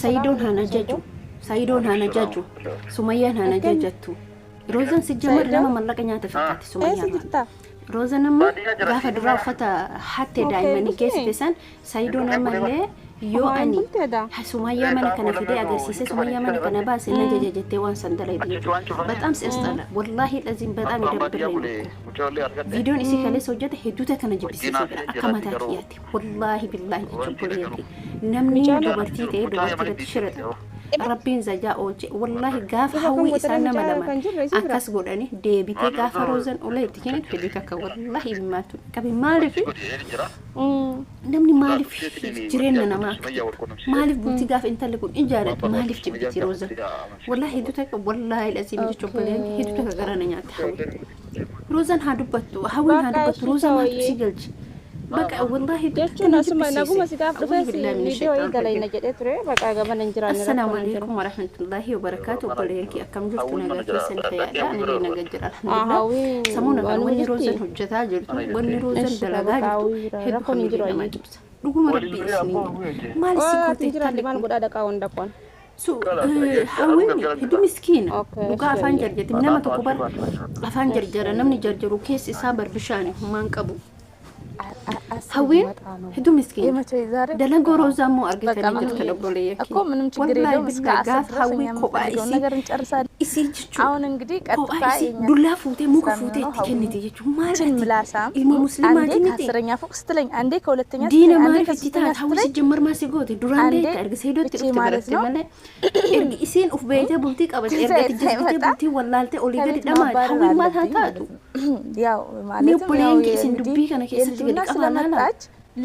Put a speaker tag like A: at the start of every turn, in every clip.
A: Saidon hana jaju Sumayaa hana jajatu Rozan sijamar nama mallaka nyaata fakkaatti Sumayaa Roza nama gaafa duraa uffata hatte daa'imanii keessatti san Saido namallee yoo ani Sumayaa mana kana fidee agarsiise Sumayaa mana kana baasee na jajajettee waan san dalaydii በጣም ሲያስጠላ ወላሂ ለዚህም በጣም ይደብረኝ ቪዲዮን እሲ ከለ ሰውጀተ ሄዱተ ከነ ጅብሲስ አከማታ ኪያቲ ወላሂ ቢላሂ ጅብሪል ነምኒ ዱበርቲ ተይ ዱበርቲ ተሽረጠ rabbiin zajaa oje wallahi gaafa hawwi isaana malaman akkas godhani deebite gaafa rozan uleetti kenen hedika ka wallahi bimaatu kabi maalif namni maalif jireenna nama maalif buti gaafa intalle kun ijaarati maalif jibiti rozan wallahi hedika ka wallahi lazim jobleen hedika ka garana nyaata hawwi rozan hadubattu hawwi hadubattu rozan ma sigalji بقى والله
B: جتنا سمعنا نقوم سكاف دفاسي فيديو يقلينا جدت ري بقى قبل نجران
A: السلام عليكم ورحمة الله وبركاته وبركاته أكم جفتنا قاعدين سنفيا يعني لينا قدر الحمد لله سمونا قال وني روزن حجتها جرت وني روزن دلقات هدوكم نجران ما جبت نقوم ربي اسمي ما لسكوتي
B: تلي ما نقول هذا كون دكون
A: سو حوي هدو مسكين وقع فان جرجت منما تكبر فان جرجر نمني جرجر وكيس إصابر بشانه ما نقبو هوين هدو مسكين دلن غروزا مو ارغتني جت كدبرولي
B: اكو منم ችግር የለውም እስከ 10
A: هوي ኮባይሲ
B: ነገር እንጨርሳለን
A: ኢሲጅቹ
B: አሁን እንግዲህ ቀጥታ
A: ዱላ ፉቴ ሙክ ፉቴ ትከኒት ይቹ ማለት
B: ምላሳም
A: ኢሞ ሙስሊማት
B: አንዴ ከአስረኛ ፎቅ ስትለኝ አንዴ ከሁለተኛ
A: ዲና ማለት ቲታ ታውስ ጀመር ማሲጎት ዱራንዴ ታርግ ሰይዶ ትከበረስ ማለት እርግ ኢሲን ኡፍ ቤተ ቡልቲ ቀበስ እርግ ትጅብቲ ቡልቲ ወላልተ ኦሊገዲ ደማ ሀዊ ማታታቱ
B: ያው ማለት ነው
A: ፕሌን ኪስን ዱቢ ከነ ኪስን ትገድቀባና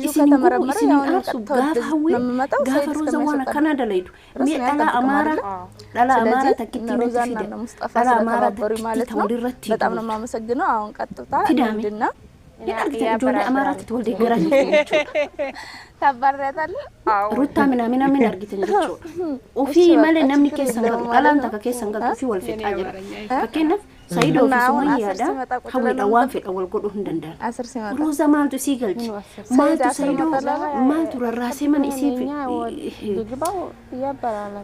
A: isin ከተመረመረ ያው ጋፍ ሀዊ ጋፍ ሮዛ ዋና ካናዳ ላይዱ ሚጣላ አማራ ተክቲ ነው ሙስጠፋ ስለተባበሩ ማለት ነው በጣም ነው ማመሰግነው አሁን ቀጥታ ምንድነው ዶላ አማራ ትወልደ ገራኝ
B: ታባረታለ
A: ሩታ ምን አርግተኝ ኦፊ ማለ ነምኒ ከሰንገ አላንታ ከሰንገ ኦፊ ወልፈጣ ጀራ ፈከነ Saido Sumayaa da Hawii dhawaan fedha wal godhu hin danda'an Roza maaltu sii galchi maaltu Saido maaltu rarraasee mana isiif
B: digibaw yabarana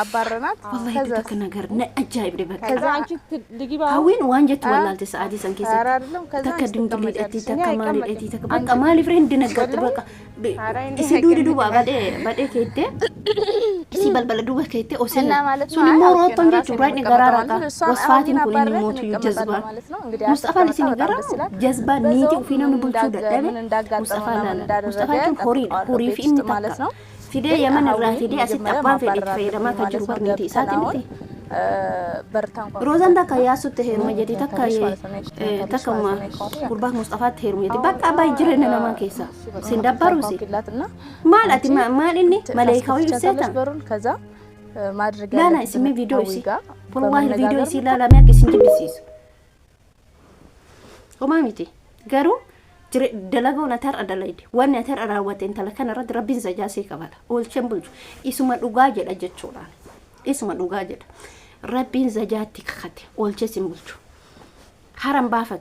B: abarranat
A: wallahi taka nagar na ajaa'ib de bakka
B: kaza anchi digibaw
A: Hawiin waan jettu wallaalte sa'aatii san keessatti takka dingdilii dhatti takka maali dhatti takka bakka maaliif reen dinagatti bakka isi duudi duuba badhee keette isi balbala duuba keette osena suni morooton jechuudha inni garaaraadha wasfaatiin كلين موت يجذبان مصطفى لسني قرا جذبة نيتي وفينا من بلشوا ده مصطفى كان خوري في إني تكا في ده يمن الراه ده أسيت أبان في الإتفاق ما تجربة نيتي ساتنتي روزان ده كياسو تهير مجدي تكا ما قربان مصطفى تهير مجدي بق أبا يجرنا نما كيسا سندبروسي ما لاتي ما إني ملاك هوي سيتا لا اسمي فيديو سي والله الفيديو سي لا ما كسنت بسيس وما ميتي قالوا دلغو نتر ادلايد وانا تر اراوت انت لكن رد ربين زجاسي كبل اول شمبل اسمه دوغاجه دجچولان اسمه دوغاجه ربين زجاتي خدي اول شمبل حرام بافت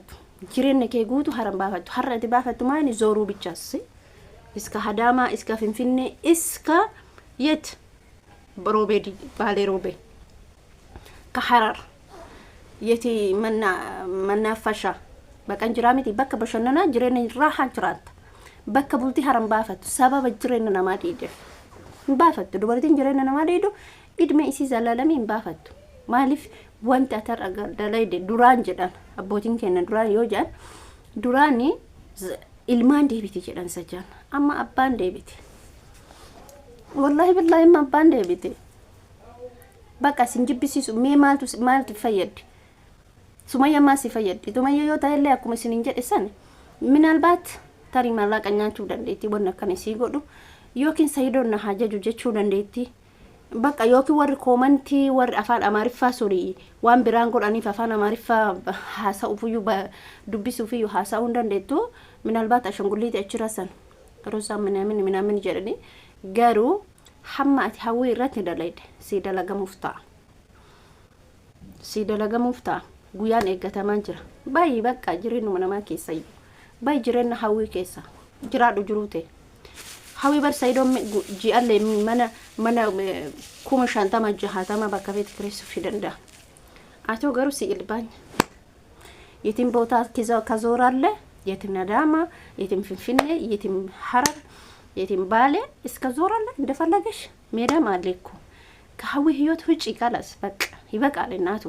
A: جيرن كي غوتو حرام بافت حرت بافت ماني زورو بيچاس اسكا هداما اسكا فنفني اسكا يت بروبيدي بالي روبي كحرر يتي منا فشا بكن جرامتي بك بشننا جرين راحه جرات بك بولتي حرم بافت سبب جريننا ما ديده بافت دبرتين جريننا ما ديدو ادمي سي زلالمين بافت مالف وانت تر دلايد دوران جدان ابوتين كن دوران يوجان دوراني ilmaan deebiti jedhan sajjan amma abbaan deebiti wallahi billahi amma abbaan deebiti baka sinjibisisu me maaltu fayyadi Sumayaa ma si fayyadi Sumayaa yoo ta'e akkuma isin jedhisan minalbaat tarii maallaqa nyaachuu dandeetti wanna kan isii godhu yookiin Saidoon na hajaju jechuu dandeetti bakka yookiin warri koomantii warri afaan Amaariffaa sorii waan biraan godhaniif afaan Amaariffaa haasa'uufiyyuu dubbisuufiyyuu haasa'uu dandeettu minalbaat ashangulliitti achirasan Roza minaamin jedhani garuu hamma ati Hawii irratti dalayde si dalagamuuf ta'a guyaan eeggatamaan jira baay'ee bakka jireenya namaa keessa baay'ee jireenya Hawii keessa jiraadhu jiruute Hawii bar Saidoon ji'allee mana kuma shantama jahatama bakka feeti kireessuuf danda'a. Atoo garuu si ilbaanya. Yetim ቦታ ከዞራለህ የትም ነዳማ የትም ፍንፍኔ የትም ሐረር የትም ባሌ እስከ ዞራለህ እንደፈለገሽ ሜዳም አለ እኮ ከሀዊ ህይወት ውጪ ካላስ በቃ ይበቃል እናቱ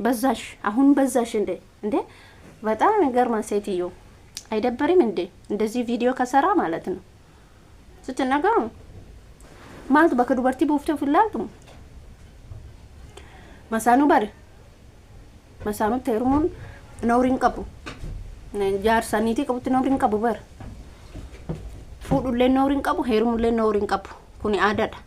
A: በዛሽ አሁን በዛሽ እንዴ በጣም ይገርማል ሴትዮ አይደበርም እንዴ እንደዚህ ቪዲዮ ከሰራ ማለት ነው ስትነጋው ማለት በከዱበርቲ ቦፍቶ ፍላልቱ መሳኑ በር መሳኑ ተርሙን ነውሪን ቀቡ jaarsaniti qabutti noorin qabu bar fuudhullee noorin qabu heerumullee noorin qabu kuni aadaadha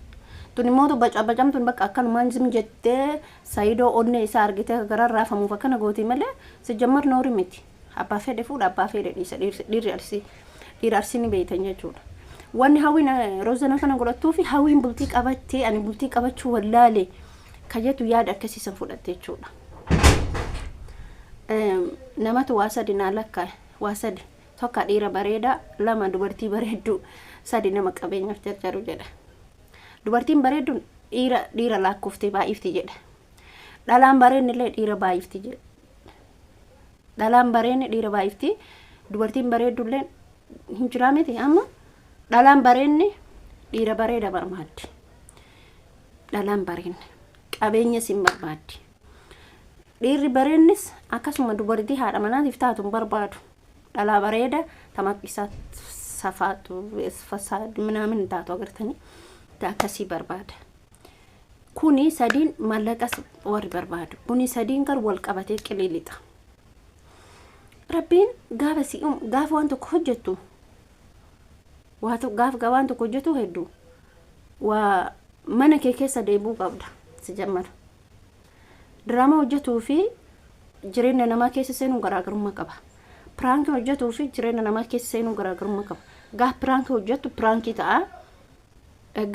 A: tuni mootu bacamtun bakka akkanumaan zim jettee Saidoo onnee isaa argite garaa raafamuuf akkana gooti malee si jammar noori miti abbaa fedhe fuudha abbaa fedhe dhiisa dhiira arsiin beeytan jechuudha wanni Hawiin Rozana kana godhattuu fi Hawiin bultii qabattee ani bultii qabachuu wallaale kajetu yaada akkasiisan fudhatte jechuudha namatu waasadi naalakka waasadi tokko dhiira bareeda lama dubartii bareeddu sadi nama qabeenyaaf jarjaru jedha dubartiin bareedduun dhiira laakkuftee baay'ifti jedha dhalaan bareennillee dhiira baay'ifti jedha dhalaan bareenni dhiira baay'ifti dubartiin bareeddullee hin jiraamiti amma dhalaan bareenni dhiira bareeda barbaaddi dhalaan bareenni qabeenya sin barbaaddi dhiirri bareennis akkasuma dubartii haadha manaatiif taatu barbaadu dhalaa bareeda tamaqisaa safaatu fasaad ምናምን taatu agartanii akkasii barbaada kuni sadiin mallaqas warri barbaadu kuni sadiin gar wal qabatee qiliilixa rabbiin gaafa waan tokko hojjetu gaafa waan tokko hojjetu hedduu waa mana kee keessa deebuu qabda si jammara drama hojjetuu fi jireenya namaa keessa seenuu garaagarummaa qaba prank hojjetuu fi jireenya namaa keessa seenuu garaagarummaa qaba gaaf prank hojjetu prankii ta'a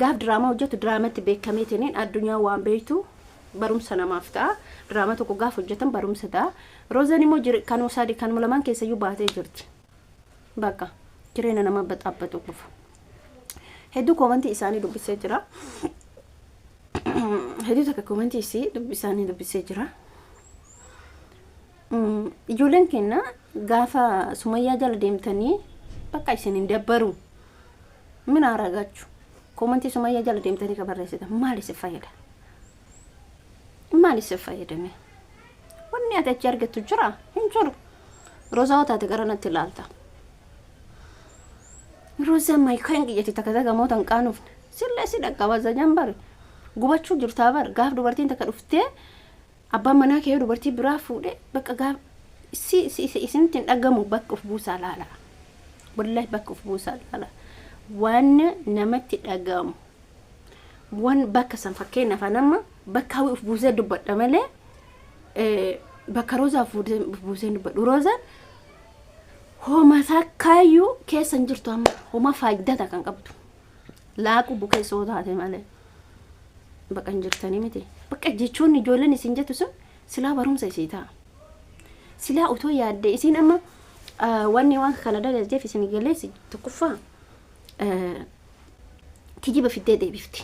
A: gaaf drama hojjetu dramatti beekameetiin addunyaa waan beektu barumsa namaaf ta'a drama tokko gaaf hojjetan barumsa ta'a Rozan immoo kanuu sadii kan lamaan keessa iyyuu baatee jirti bakka jireenya namaa baxaabbatu qofa hedduu komantii isaanii dubbisee jira hedduu takka komantii isii isaanii dubbisee jira ijoolleen keenya gaafa Sumayaa jala deemtanii bakka isin hin dabbaru min aragachu komantii Sumayaa jala deemtanii kabarreessita maal isin fayyadame wanni ati achi argattu jira hin jiru Roza taate garanatti ilaalta Roza maayikaayin qiyyati takka takka mootan qaanuuf sillee si dhaqqabaza jambar gubachuu jirtaa bar gaaf dubartiin takka dhuftee abbaan manaa kee dubartii biraa fuudhe bakka gaaf isintiin dhagamu bakka of buusaa laala wallahi bakka of buusaa laala waan namatti dhagamu waan bakka san fakkeenyaaf nama bakka Hawii of buusee dubbadha malee bakka Rozaa buusee dubbadhu Rozaan homa takkaayyuu keessa hin jirtu amma homa faayidaa kan qabdu laaqu bukee soo taate malee bakka hin jirtanii miti bakka jechuun ijoolleen isin jettu sun silaa barumsa isii ta'a silaa utoo yaadde isin amma wanni waan kana dalajeef isin galeessi tokkoffaa kijiba fiddee deebifti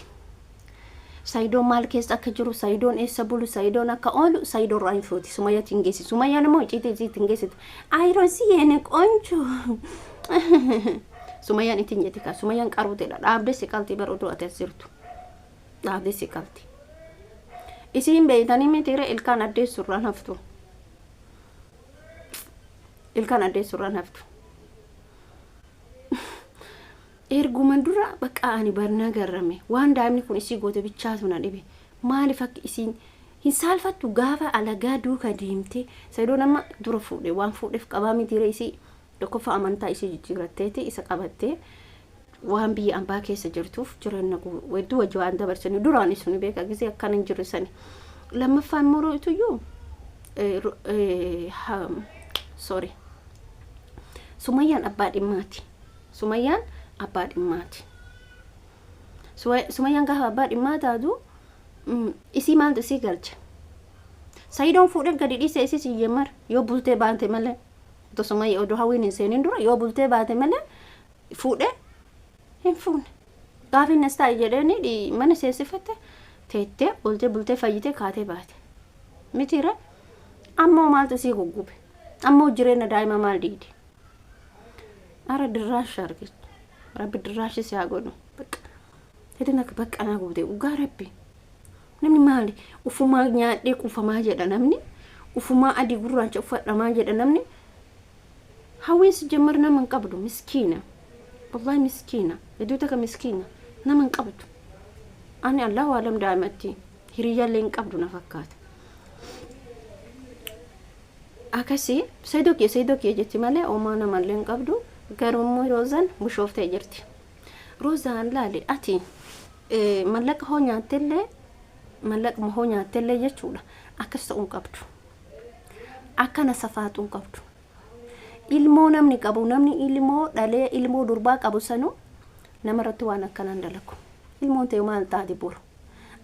A: Saidoon maal keessa akka jiru Saidoon eessa bulu Saidoon akka oolu Saidoon raan fuuti Sumayaa tingeessi Sumayaa namoo icciitii tingeessitu ayiroosi yeene qoncho Sumayaan itti jetika Sumayaan qaruuteedha dhaabde siqaltii baroodoo ati asirtu dhaabde siqaltii isin beeytanii mitiire ilkaan addeessurraan haftu erguma dura bakka ani barna garrame waan daa'imni kun isii goote bichaatu na dhibe maaliif akka isin hin saalfattu gaafa alagaa duuka deemte Saidoo nama dura fuudhe waan fuudheef qabaa mitiire isii tokkofa amantaa isii jijjiiratteeti isa qabattee waan biyya ambaa keessa jirtuuf jireenya wedduu wajji waan dabarsanii duraan isuni beeka gisee akkan hin jirrisani lammaffaan moroo ituyyuu sorry Sumayaan abbaa dhimmaati Sumayaan abbaa dhimmaati Sumayaan gaafa abbaa dhimmaa taatu isii maaltu isii galcha Saidoon fuudhee gadi dhiise isii siyyemar yoo bultee baante malee to Sumayaa odoo Hawiin hin seenin dura yoo bultee baate malee fuudhee hin fuune gaafi nastaa jedhanii mana seesifatte teettee olte bultee fayyitee kaatee baate mitiira ammoo maaltu sii guggube ammoo jireenya daa'ima maal diidi ara dirraash argite rabbi dirraash si haa godhu bakka hedin akka bakka naa gubde ugaa rabbi namni maali ufumaa nyaadhee quufamaa jedha namni ufumaa adii gurraacha uffadhamaa jedha namni Hawii si jamar naman qabdu miskiina wallahi miskiina hedduu ka miskiina naman qabdu ani Allahu alam daa'imatti hiriyyaa leen qabdu na fakkaata akasi Saido kee jetti malee oomaa nama leen qabdu garuu Rozan bushooftee jirti Rozan laali ati mallaqa hoo nyaattellee jechuudha akkas ta'uun qabdu akkana safaatuun qabdu ilmoo namni qabu namni ilmoo dhalee ilmoo durbaa qabu sanu namarratti waan akkanaan dalagu ilmoon ta'e maal taati buru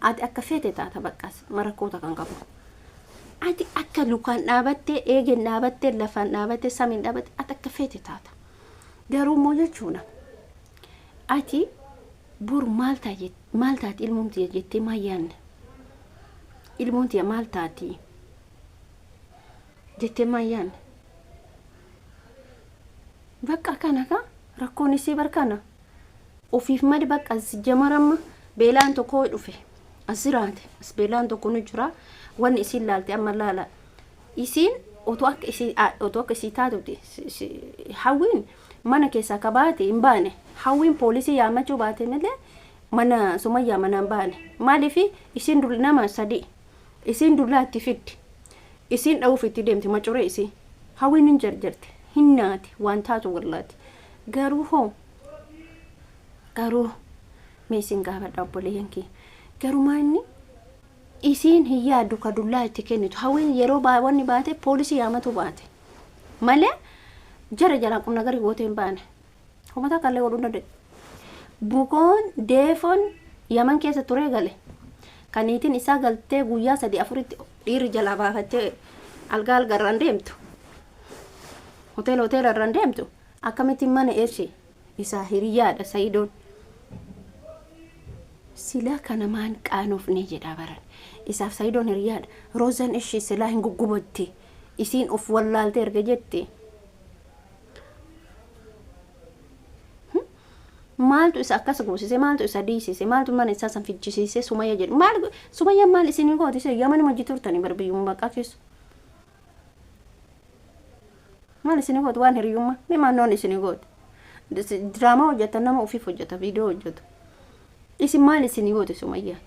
A: ati akka feete taata baqqas marakkoota kan qabu ati akka lukaan dhaabattee eegen dhaabattee lafaan dhaabattee samiin dhaabattee ati akka feete taata garuu moo jechuudha ati buru maal taati ilmoon ta'e jettee maayyaanne ilmoon ta'e maal taati jettee maayyaanne bakka kana ka rakkoon isii barkana ofiif madi bakka jamarama beelaan tokko dhufe asiraate as beelaan tokko nu jira wanni isiin laalte amma laala isiin otoo akka isii taatuti Hawiin mana keessaa kabaate hin baane Hawiin poolisii yaamachuu baate malee mana Sumayaa mana hin baane maaliif isiin dur nama sadii isiin dullaatti fiddi isiin dha'uuf itti deemti macuree isii Hawiin hin jarjarte hinnaati waan taatu wallaati garuu meesin gaafa dhaabboleen kee garuu maanni isiin hin yaaddu ka dullaa itti kennitu Hawiin yeroo wanni baate poolisii yaamatu baate malee jara qunna gari gooteen baane homata kallee godhuu danda'e bukoon deefoon yaman keessa turee gale kaniitiin isaa galtee guyyaa 3-4 dhiirri jalaa baafattee algaa algarraan deemtu hoteela irraan deemtu akkamitti mana eeshi isaa hiriyaadha Saidoon sila kana maan qaanofne jedha baran isaaf Saidoon hiriyaadha Rozan ishi sila hin guggubatte isiin of wallaalte erga jette maaltu isa akkas goosise maaltu isa diisise maaltu mana isaa san fichisiise Sumayaa jedhu maal Sumayaa maal isin gooti se yaman ma jiturtani barbiyyum baqa keessa maal isin gooti waan hiriyumma me maannoon isin gooti drama hojjeta nama ofiif hojjeta video hojjeta isin maal isin gooti Sumayaa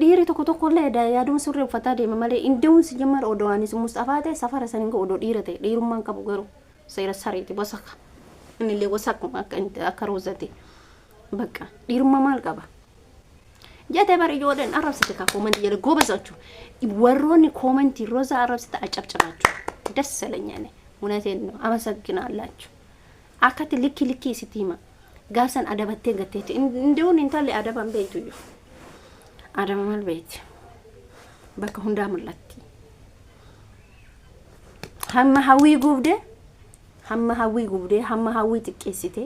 A: dhiiri tokko illee yaaduun surree uffataa deema malee indiin si jamar odoonis Mustafaa ta'e safara sanin go odoo dhiira ta'e dhiirummaan qabu garuu seera sariiti bosaka inni illee wasakuma akka Rozate bakka dhiirummaa maal qaba jetee bari ijoolleen arrabsite ka koomenti jedhe gobasachu warroonni koomenti Roza arrabsite acabcabachu ደስ ሰለኛኔ እውነቴን ነው አመሰግናላችሁ አካት ልክ ሲቲማ ጋሰን አደበቴ ገቴት እንደውን እንታለ አደባን ቤቱዩ አደባን ቤት በቃ ሁንዳ መላቲ ሀማ ሀዊ ጉብዴ ሀማ ሀዊ ጥቄሲቴ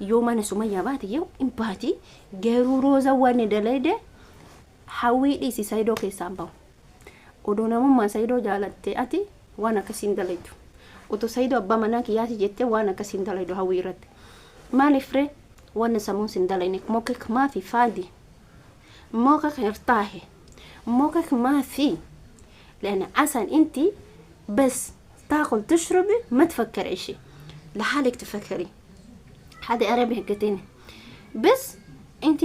A: yoomana Sumayaa baate yoo impaati garuu Roza waan dalaide Hawii dhisi Saido keessaan bahu odoo namummaa Saido jaalatte ati waan akkasiin dalaydu otoo Saido abbaa manaa kiyyaati jettee waan akkasiin dalaydu Hawii irratti maaliif ree waan samuun sin dalayne moka maafi faadi moka irtaahe moka maafi لأن عسل أنتي بس تاكل تشربي ما تفكري شيء لحالك تفكري هذا عربي هكتين بس انت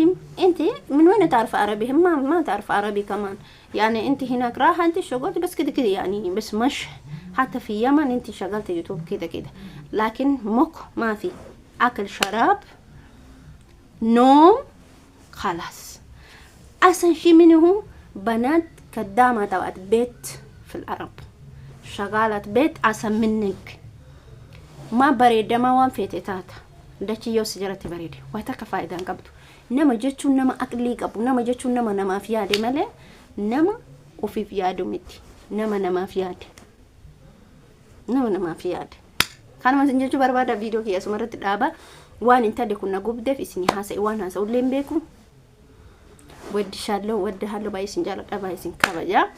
A: من وين تعرف عربي ما تعرف عربي كمان يعني انت هناك راحة انت شغلت بس كده يعني بس مش حتى في يمن انت شغلت يوتيوب كده لكن مك ما في اكل شراب نوم خلاص احسن شيء منه بنات كدامة تبعت بيت في العرب شغالة بيت احسن منك ما بريد ما وان فيتتات دچي يو سجرتي بريد واتك فايدة قبضو نما جتشو نما أكلي قبو نما جتشو نما فيادي ملي نما وفي فيادو متي نما فيادي نما فيادي كان ما سنجتشو بربادا فيديو كي اسمرت الآبا waan intale kunna gubdeef isini haasa'e waan haasa'ullee beeku ودي شالو ودي هالو بايسين جالك أبايسين كبجا